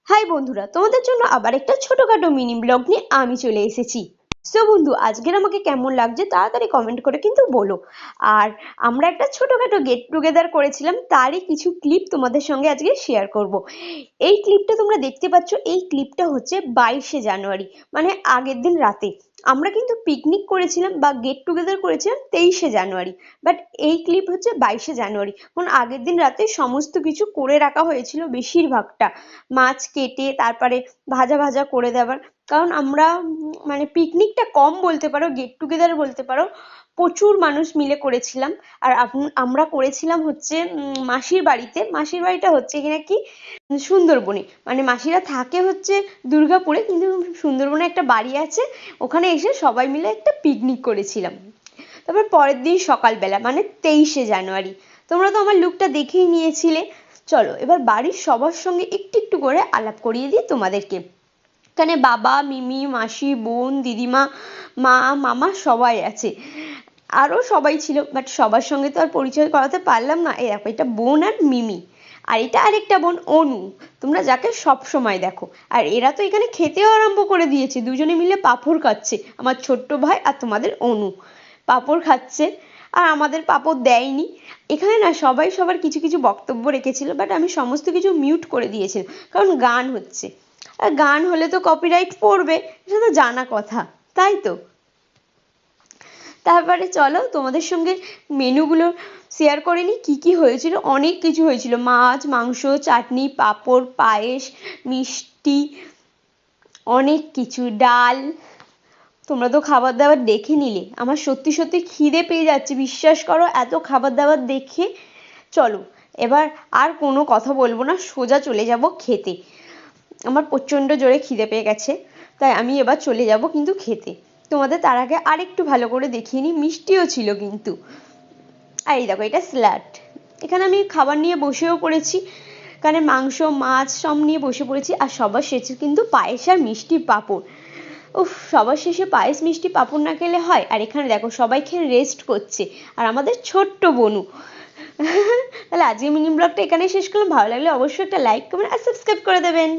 High বন্ধুরা, তোমাদের জন্য আবার একটা ছোটখাটো মিনি ব্লগ নিয়ে আমি চলে এসেছি। সো বন্ধু, আজকের আমাকে কেমন লাগছে তাড়াতাড়ি কমেন্ট করে কিন্তু বলো। আর আমরা একটা ছোটখাটো গেট টুগেদার করেছিলাম, তারই কিছু ক্লিপ তোমাদের সঙ্গে আজকে শেয়ার করব। এই ক্লিপটা তোমরা দেখতে পাচ্ছ, এই ক্লিপটা হচ্ছে 22শে জানুয়ারি, মানে আগের দিন রাতে। আমরা কিন্তু পিকনিক করেছিলাম বা গেট টুগেদার করেছিলাম 23শে জানুয়ারি, বাট এই ক্লিপ হচ্ছে 22শে জানুয়ারি। কারণ আগের দিন রাতে সমস্ত কিছু করে রাখা হয়েছিল, বেশিরভাগটা মাছ কেটে তারপরে ভাজা ভাজা করে দেওয়ার। কারণ আমরা মানে পিকনিকটা কম বলতে পারো, গেট টুগেদার বলতে পারো, প্রচুর মানুষ মিলে করেছিলাম। আর আমরা করেছিলাম হচ্ছে মাসির বাড়িতে। মাসির বাড়িটা হচ্ছে এখানে কি সুন্দরবনে, মানে মাসিরা থাকে হচ্ছে দুর্গাপুরে, কিন্তু সুন্দরবনে একটা বাড়ি আছে, ওখানে এসে সবাই মিলে একটা পিকনিক করেছিলাম। তারপর পরের দিন সকালবেলা মানে 23শে জানুয়ারি, তোমরা তো আমার লুকটা দেখেই নিয়েছিলে। চলো এবার বাড়ির সবার সঙ্গে একটু একটু করে আলাপ করিয়ে দিই তোমাদেরকে। এখানে বাবা, মিমি, মাসি, বোন, দিদিমা, মা, মামা সবাই আছে। আরও সবাই ছিল, বাট সবার সঙ্গে তো আর পরিচয় করাতে পারলাম না। এই দেখো, এটা বোন আর মিমি, আর এটা আরেকটা বোন অনু, তোমরা যাকে সব সময় দেখো। আর এরা তো এখানে খেতেও আরম্ভ করে দিয়েছে, দুজনে মিলে পাঁপড় খাচ্ছে। আমার ছোট্ট ভাই আর তোমাদের অনু পাঁপড় খাচ্ছে, আর আমাদের পাঁপড় দেয়নি। এখানে না সবাই সবার কিছু কিছু বক্তব্য রেখেছিল, বাট আমি সমস্ত কিছু মিউট করে দিয়েছিলাম, কারণ গান হচ্ছে, আর গান হলে তো কপিরাইট পড়বে, এটা তো জানা কথা, তাই তো। তারপরে চলো তোমাদের সঙ্গে মেনুগুলো শেয়ার করে নিই, কী কী হয়েছিল। অনেক কিছু হয়েছিল, মাছ, মাংস, চাটনি, পাঁপড়, পায়েস, মিষ্টি, অনেক কিছু, ডাল। তোমরা তো খাবার দাবার দেখে নিলে, আমার সত্যি সত্যি খিদে পেয়ে যাচ্ছে, বিশ্বাস করো, এত খাবার দাবার দেখে। চলো এবার আর কোনো কথা বলবো না, সোজা চলে যাব খেতে। আমার প্রচণ্ড জোরে খিদে পেয়ে গেছে, তাই আমি এবার চলে যাব কিন্তু খেতে। তোমাদের তার আগে আরেকটু ভালো করে দেখিয়ে নিই, মিষ্টিও ছিল কিন্তু। আর এই দেখো, এটা স্যালাড। এখানে আমি খাবার নিয়ে বসেও পড়েছি, এখানে মাংস, মাছ সব নিয়ে বসে পড়েছি। আর সবার শেষে কিন্তু পায়েস আর মিষ্টি পাঁপড়। উফ, সবার শেষে পায়েস মিষ্টি পাঁপড় না খেলে হয়? আর এখানে দেখো সবাই খেয়ে রেস্ট করছে, আর আমাদের ছোট্ট বনু। তাহলে আজকে মিনি ব্লগটা এখানেই শেষ করলাম। ভালো লাগলে অবশ্যই একটা লাইক, কমেন্ট আর সাবস্ক্রাইব করে দেবেন।